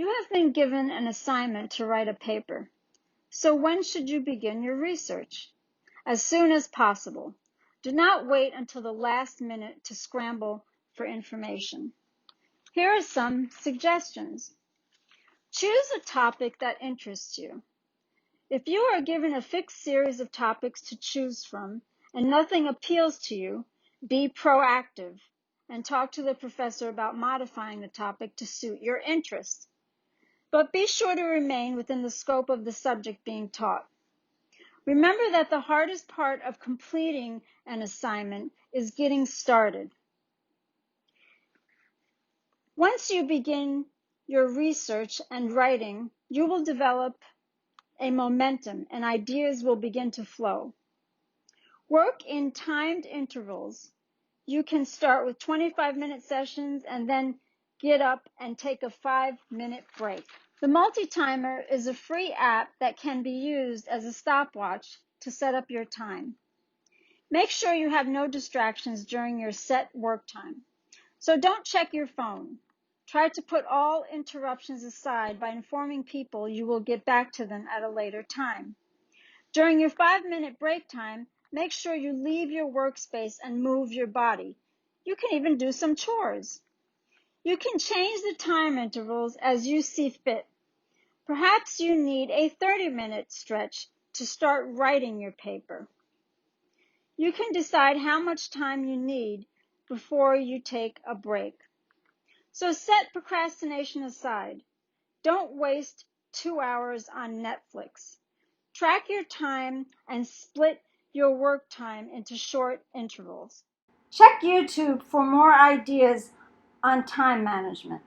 You have been given an assignment to write a paper. So when should you begin your research? As soon as possible. Do not wait until the last minute to scramble for information. Here are some suggestions. Choose a topic that interests you. If you are given a fixed series of topics to choose from and nothing appeals to you, be proactive and talk to the professor about modifying the topic to suit your interests. But be sure to remain within the scope of the subject being taught. Remember that the hardest part of completing an assignment is getting started. Once you begin your research and writing, you will develop a momentum and ideas will begin to flow. Work in timed intervals. You can start with 25-minute sessions and then get up and take a 5-minute break. The multi-timer is a free app that can be used as a stopwatch to set up your time. Make sure you have no distractions during your set work time. So don't check your phone. Try to put all interruptions aside by informing people you will get back to them at a later time. During your 5-minute break time, make sure you leave your workspace and move your body. You can even do some chores. You can change the time intervals as you see fit. Perhaps you need a 30-minute stretch to start writing your paper. You can decide how much time you need before you take a break. So set procrastination aside. Don't waste 2 hours on Netflix. Track your time and split your work time into short intervals. Check YouTube for more ideas on time management.